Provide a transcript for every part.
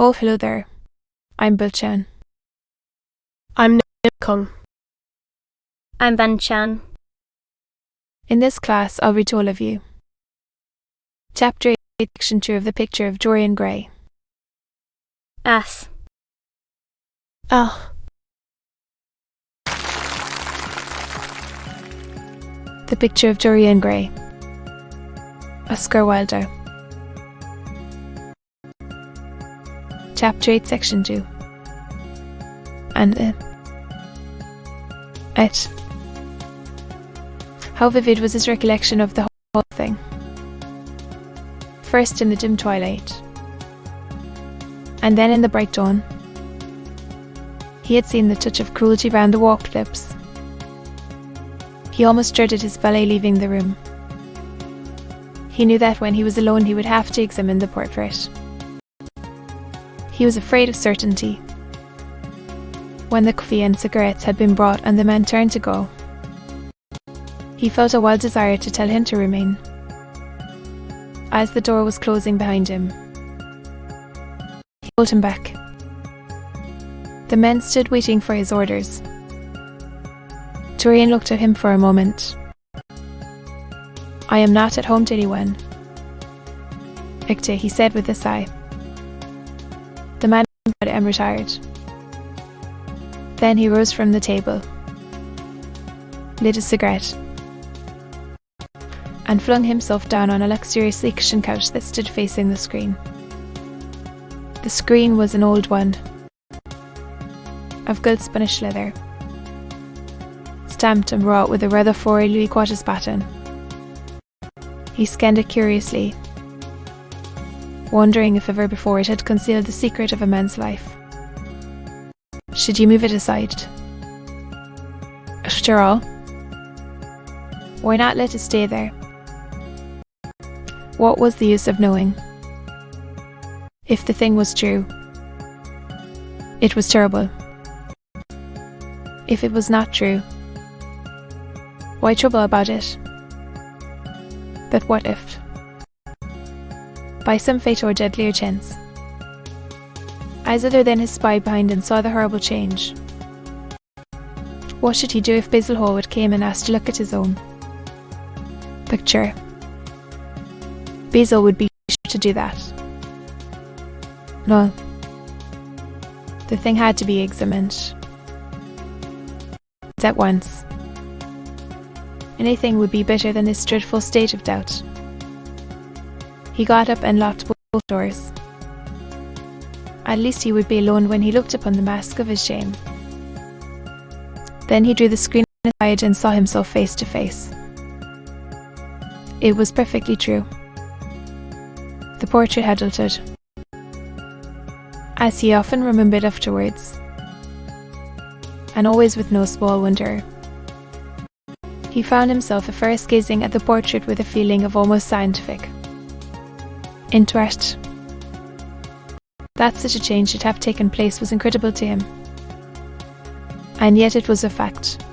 Oh, hello there. I'm Bilchan. I'm Nilkung. I'm Banchan. In this class, I'll read to all of you. Chapter 8, Section 2 of the picture of Dorian Gray. Ass. Ah. The picture of Dorian Gray. Oscar Wilde. Chapter 8, Section 2. And it. How vivid was his recollection of the whole thing. First in the dim twilight, and then in the bright dawn. He had seen the touch of cruelty round the warped lips. He almost dreaded his valet leaving the room. He knew that when he was alone he would have to examine the portrait. He was afraid of certainty. When the coffee and cigarettes had been brought and the man turned to go, he felt a wild desire to tell him to remain. As the door was closing behind him, he pulled him back. The men stood waiting for his orders. Dorian looked at him for a moment. I am not at home to anyone, he said with a sigh. The man nodded and retired. Then he rose from the table, lit a cigarette, and flung himself down on a luxuriously cushioned couch that stood facing the screen. The screen was an old one, of good Spanish leather, stamped and wrought with a Rutherford Louis Quartus pattern. He scanned it curiously, wondering if ever before it had concealed the secret of a man's life. Should he move it aside? After all, why not let it stay there? What was the use of knowing? If the thing was true, it was terrible. If it was not true, why trouble about it? But what if, by some fate or deadlier chance, as other than his spy behind him saw the horrible change, what should he do if Basil Hallward came and asked to look at his own picture? Basil would be sure to do that. No, the thing had to be examined at once. Anything would be better than this dreadful state of doubt. He got up and locked both doors. At least he would be alone when he looked upon the mask of his shame. Then he drew the screen aside and saw himself face to face. It was perfectly true. The portrait had altered, as he often remembered afterwards, and always with no small wonder. He found himself at first gazing at the portrait with a feeling of almost scientific interest. That such a change should have taken place was incredible to him. And yet it was a fact.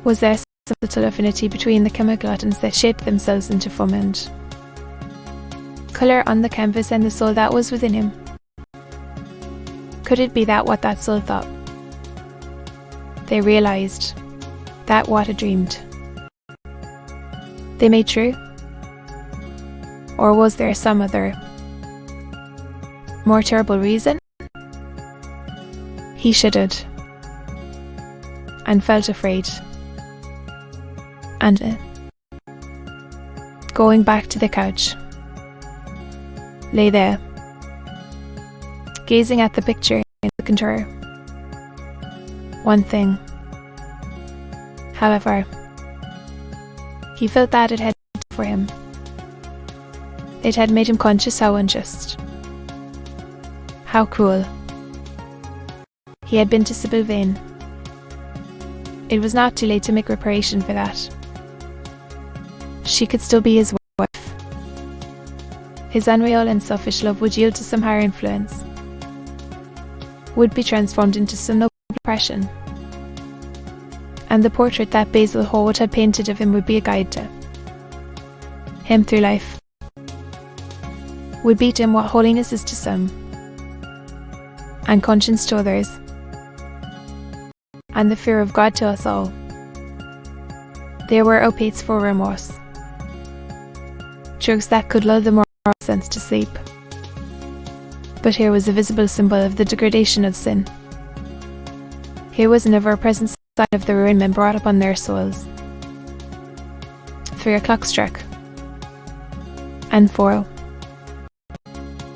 Was there some little affinity between the chemical atoms that shaped themselves into foment? Colour on the canvas and the soul that was within him? Could it be that what that soul thought? They realised that what it dreamed, they made true? Or was there some other, more terrible reason? He shuddered and felt afraid, and going back to the couch, lay there, gazing at the picture and looking to her. One thing, however, he felt that it had for him. It had made him conscious how unjust, how cruel he had been to Sybil Vane. It was not too late to make reparation for that. She could still be his wife. His unreal and selfish love would yield to some higher influence, would be transformed into some noble passion, and the portrait that Basil Hallward had painted of him would be a guide to him through life, would be to him what holiness is to some, and conscience to others, and the fear of God to us all. They were opates for remorse, truths that could lull the moral sense to sleep. But here was a visible symbol of the degradation of sin. Here was an ever-present sign of the ruin men brought upon their souls. 3 o'clock struck, and 4,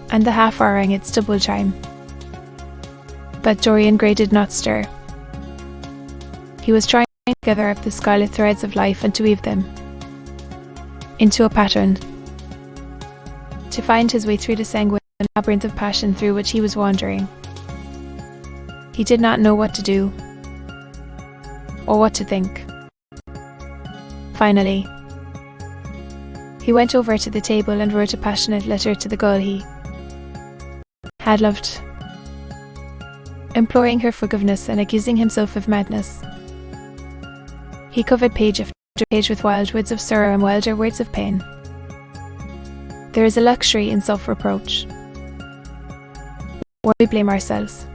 and the half-hour rang its double chime. But Dorian Gray did not stir. He was trying to gather up the scarlet threads of life and to weave them into a pattern, to find his way through the sanguine labyrinth of passion through which he was wandering. He did not know what to do, or what to think. Finally, he went over to the table and wrote a passionate letter to the girl he had loved, imploring her forgiveness and accusing himself of madness. He covered page after page with wild words of sorrow and wilder words of pain. There is a luxury in self-reproach, where we blame ourselves.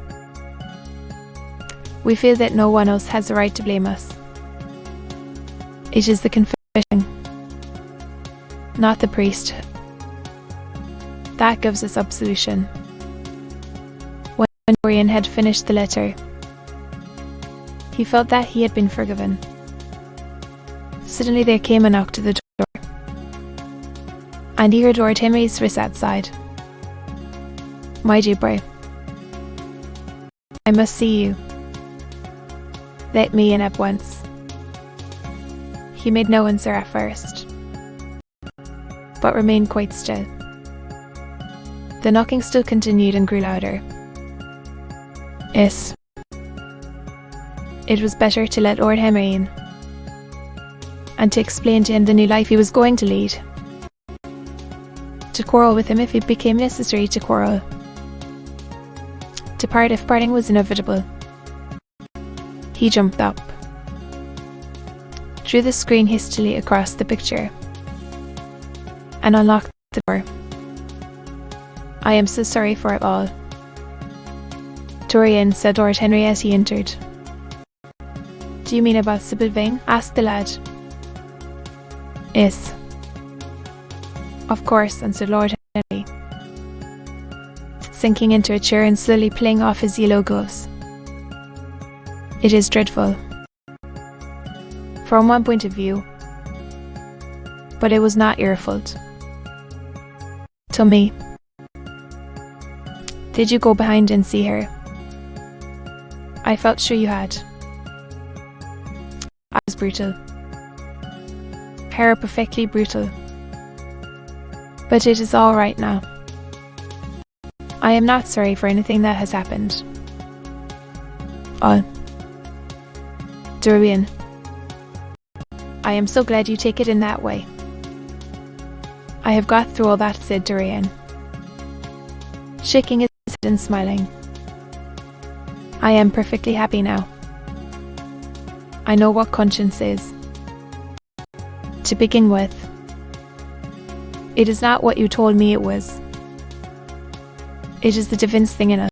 We feel that no one else has the right to blame us. It is the confession, not the priest, that gives us absolution. When Dorian had finished the letter, he felt that he had been forgiven. Suddenly there came a knock to the door, and he heard Lord Henry's voice outside. "My dear boy, I must see you. Let me in at once." He made no answer at first, but remained quite still. The knocking still continued and grew louder. Yes, it was better to let Lord Henry in, and to explain to him the new life he was going to lead. To quarrel with him if it became necessary to quarrel. To part if parting was inevitable. He jumped up, drew the screen hastily across the picture, and unlocked the door. "I am so sorry for it all, Dorian," said Lord Henry as he entered. "Do you mean about Sybil Vane?" asked the lad. "Yes, of course," answered Lord Henry, sinking into a chair and slowly pulling off his yellow gloves. "It is dreadful, from one point of view, but it was not your fault. Tell me, did you go behind and see her? I felt sure you had." "I was brutal. Her perfectly brutal. But it is all right now. I am not sorry for anything that has happened." "Oh, Dorian, I am so glad you take it in that way." "I have got through all that," said Dorian, shaking his head and smiling. "I am perfectly happy now. I know what conscience is. To begin with, it is not what you told me it was. It is the divinest thing in us.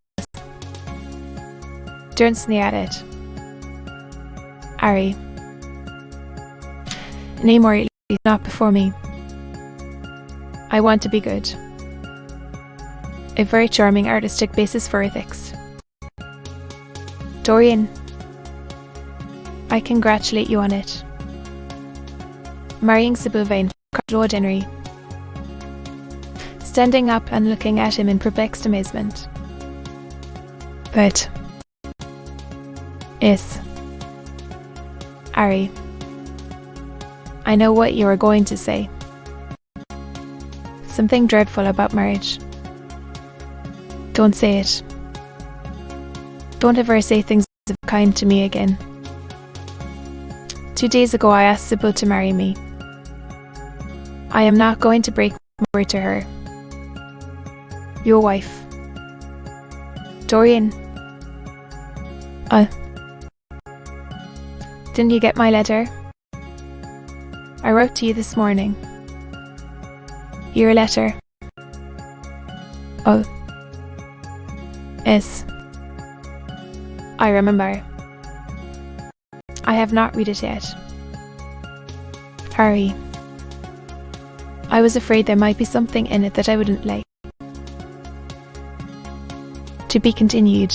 Don't sneer at it. Harry. Nay, more, not before me. I want to be good. A very charming artistic basis for ethics. Dorian, I congratulate you on it. Marrying Sybil Vane," cried Lord Henry, standing up and looking at him in perplexed amazement. "But, yes, Harry, I know what you are going to say. Something dreadful about marriage. Don't say it. Don't ever say things of the kind to me again. 2 days ago I asked Sybil to marry me. I am not going to break my word to her. Your wife. Dorian. Didn't you get my letter? I wrote to you this morning. Your letter. Oh. Yes. I remember. I have not read it yet. Hurry. I was afraid there might be something in it that I wouldn't like. To be continued.